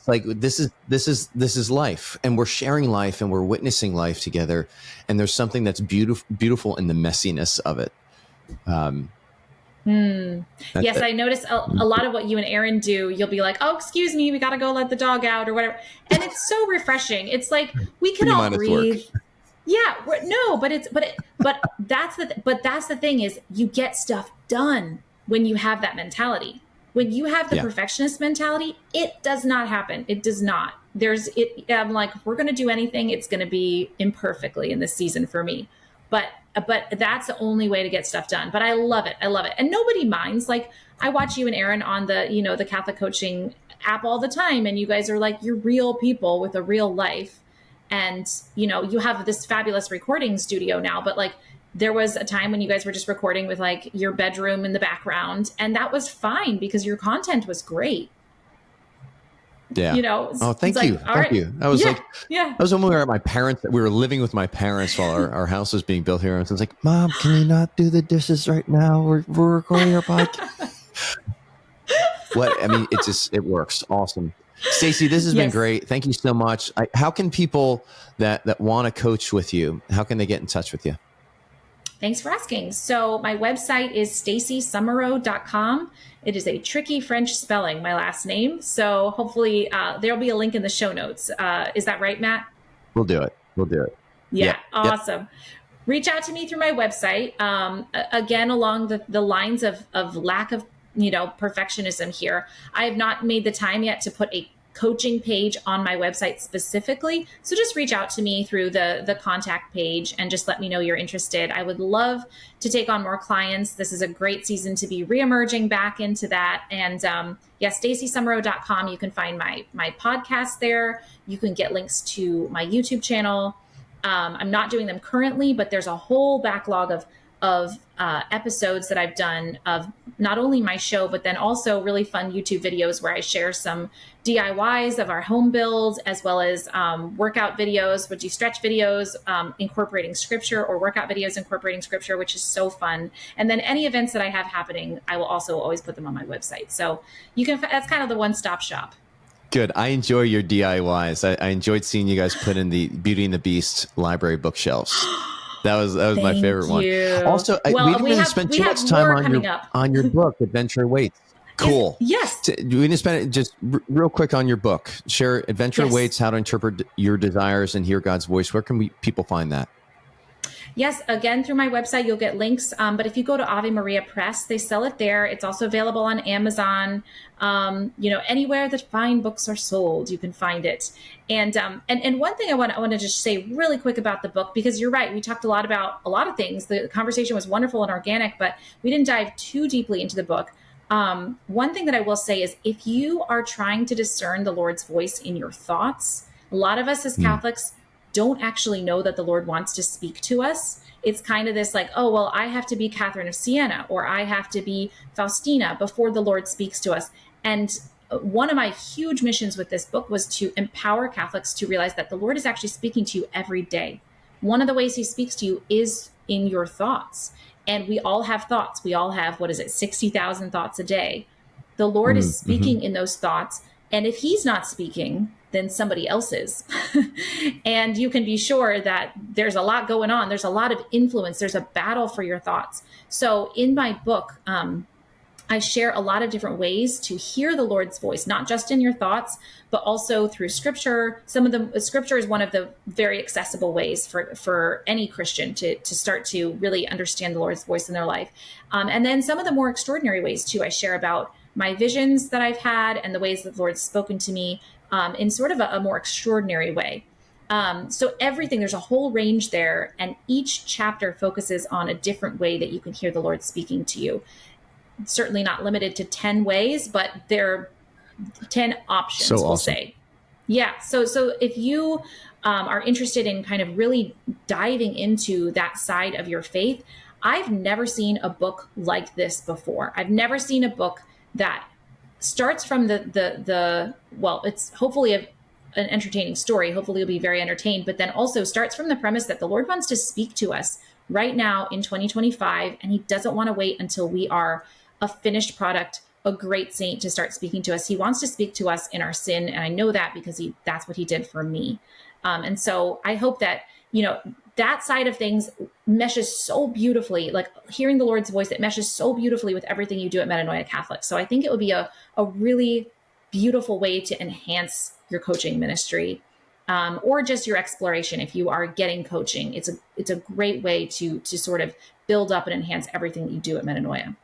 like, this is life, and we're sharing life and we're witnessing life together. And there's something that's beautiful in the messiness of it. Yes, I notice a lot of what you and Aaron do. You'll be like, "Oh, excuse me, we got to go let the dog out," or whatever, and it's so refreshing. It's like we can all breathe. Yeah, but that's the thing is, you get stuff done when you have that mentality. When you have the perfectionist mentality, it does not happen. It does not. I'm like, if we're going to do anything, it's going to be imperfectly in this season for me. But that's the only way to get stuff done. But I love it. I love it. And nobody minds. Like, I watch you and Aaron on the, the Catholic Coaching app all the time. And you guys are like, you're real people with a real life. And, you have this fabulous recording studio now. But like, there was a time when you guys were just recording with like your bedroom in the background. And that was fine because your content was great. Yeah. Oh, thank you. Thank you. I was I was when we were at my parents, we were living with my parents while our house was being built here. And so I was like, Mom, can you not do the dishes right now? We're recording our podcast. It works. Awesome. Stacey, this has been great. Thank you so much. How can people that want to coach with you, how can they get in touch with you? Thanks for asking. So my website is staceysumereau.com. It is a tricky French spelling, my last name. So hopefully there'll be a link in the show notes. Is that right, Matt? We'll do it. Yeah. Yep. Awesome. Yep. Reach out to me through my website. Again, along the lines of lack of, perfectionism here. I have not made the time yet to put a coaching page on my website specifically. So just reach out to me through the contact page and just let me know you're interested. I would love to take on more clients. This is a great season to be reemerging back into that. And staceysumereau.com. You can find my podcast there. You can get links to my YouTube channel. I'm not doing them currently, but there's a whole backlog of episodes that I've done of not only my show, but then also really fun YouTube videos where I share some DIYs of our home builds, as well as workout videos, would do stretch videos, incorporating scripture, or workout videos incorporating scripture, which is so fun. And then any events that I have happening, I will also always put them on my website. So that's kind of the one-stop shop. Good. I enjoy your DIYs. I enjoyed seeing you guys put in the Beauty and the Beast library bookshelves. That was my favorite one. Also, we didn't really spend too much time on your book, Adventure Awaits. Cool. Yes. We didn't spend it just real quick on your book. Share Adventure Awaits, how to interpret your desires and hear God's voice. Where can people find that? Yes, again, through my website, you'll get links. But if you go to Ave Maria Press, they sell it there. It's also available on Amazon. Anywhere that fine books are sold, you can find it. And one thing I want to just say really quick about the book, because you're right, we talked a lot about a lot of things. The conversation was wonderful and organic, but we didn't dive too deeply into the book. One thing that I will say is, if you are trying to discern the Lord's voice in your thoughts, a lot of us as Catholics don't actually know that the Lord wants to speak to us. It's kind of this like, oh, well, I have to be Catherine of Siena, or I have to be Faustina before the Lord speaks to us. And one of my huge missions with this book was to empower Catholics to realize that the Lord is actually speaking to you every day. One of the ways he speaks to you is in your thoughts. And we all have thoughts. We all have, 60,000 thoughts a day. The Lord is speaking in those thoughts And if he's not speaking, then somebody else is. And you can be sure that there's a lot going on. There's a lot of influence. There's a battle for your thoughts. So in my book, I share a lot of different ways to hear the Lord's voice, not just in your thoughts, but also through scripture. Scripture is one of the very accessible ways for any Christian to start to really understand the Lord's voice in their life. And then some of the more extraordinary ways too, I share about my visions that I've had and the ways that the Lord's spoken to me in sort of a more extraordinary way. So everything, there's a whole range there, and each chapter focuses on a different way that you can hear the Lord speaking to you. Certainly not limited to 10 ways, but there are 10 options, we'll say. Yeah. So if you are interested in kind of really diving into that side of your faith, I've never seen a book like this before. I've never seen a book that starts from well, it's hopefully an entertaining story. Hopefully you'll be very entertained, but then also starts from the premise that the Lord wants to speak to us right now in 2025. And he doesn't want to wait until we are a finished product, a great saint, to start speaking to us. He wants to speak to us in our sin. And I know that because that's what he did for me. And so I hope that, that side of things meshes so beautifully, like hearing the Lord's voice, it meshes so beautifully with everything you do at Metanoia Catholic. So I think it would be a really beautiful way to enhance your coaching ministry, or just your exploration. If you are getting coaching, it's a great way to sort of build up and enhance everything that you do at Metanoia.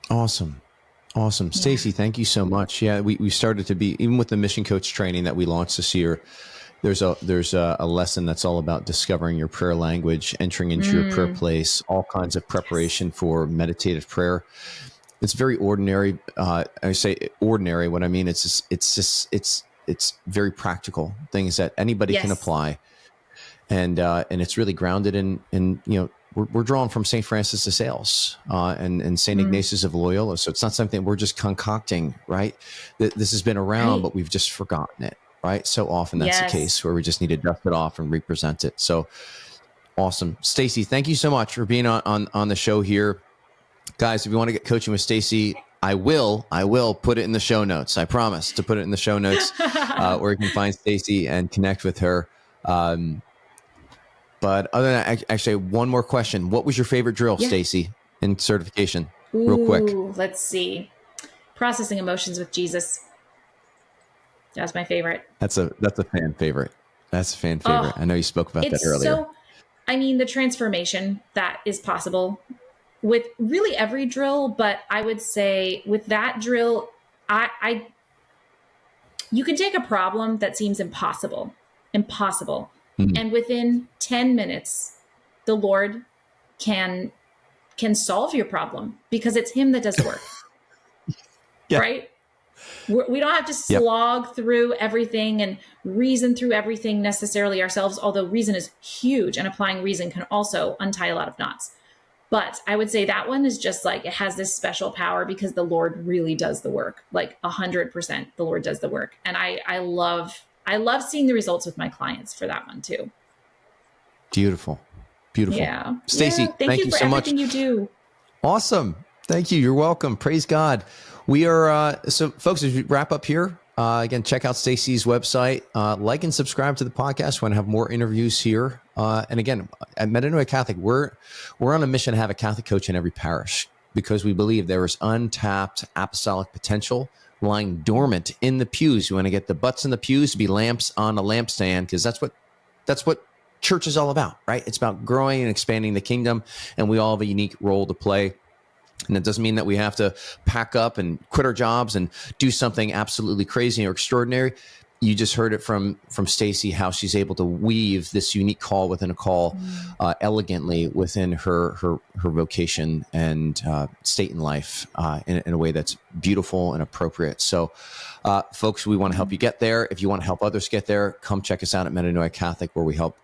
Awesome. Yeah. Stacey, thank you so much. Yeah, we started to be, even with the mission coach training that we launched this year, there's a lesson that's all about discovering your prayer language, entering into your prayer place, all kinds of preparation for meditative prayer. It's very ordinary. I say ordinary. What I mean, it's very practical things that anybody can apply. And it's really grounded in we're drawn from St. Francis de Sales and St. Ignatius of Loyola. So it's not something we're just concocting, right? This has been around, but we've just forgotten it, right? So often that's the case where we just need to dust it off and represent it. So awesome. Stacey, thank you so much for being on the show here. Guys, if you want to get coaching with Stacey, I will put it in the show notes. I promise to put it in the show notes where you can find Stacey and connect with her. But other than that, actually, one more question. What was your favorite drill, Stacey, in certification? Real quick. Let's see. Processing emotions with Jesus. That was my favorite. That's a fan favorite. That's a fan favorite. I know you spoke about that earlier. So, the transformation that is possible with really every drill, but I would say with that drill, you can take a problem that seems impossible. And within 10 minutes, the Lord can solve your problem because it's him that does the work, right? We don't have to slog through everything and reason through everything necessarily ourselves, although reason is huge and applying reason can also untie a lot of knots. But I would say that one is just like, it has this special power because the Lord really does the work, like 100% the Lord does the work. And I love seeing the results with my clients for that one too. Beautiful. Yeah. Stacey, thank you for so much. Everything you do. Awesome. Thank you. You're welcome. Praise God. We are, so folks, as we wrap up here, again, check out Stacey's website, like and subscribe to the podcast. We want to have more interviews here. And again, at Metanoia Catholic, we're on a mission to have a Catholic coach in every parish because we believe there is untapped apostolic potential lying dormant in the pews. We want to get the butts in the pews to be lamps on a lampstand because that's what church is all about, right? It's about growing and expanding the kingdom, and we all have a unique role to play. And it doesn't mean that we have to pack up and quit our jobs and do something absolutely crazy or extraordinary. You just heard it from Stacey, how she's able to weave this unique call within a call elegantly within her vocation and state in life in a way that's beautiful and appropriate. So, folks, we want to help you get there. If you want to help others get there, come check us out at Metanoia Catholic, where we help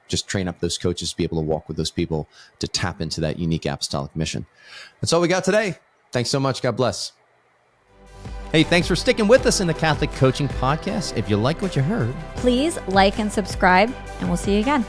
just train up those coaches to be able to walk with those people to tap into that unique apostolic mission. That's all we got today. Thanks so much. God bless. Hey, thanks for sticking with us in the Catholic Coaching Podcast. If you like what you heard, please like and subscribe, and we'll see you again.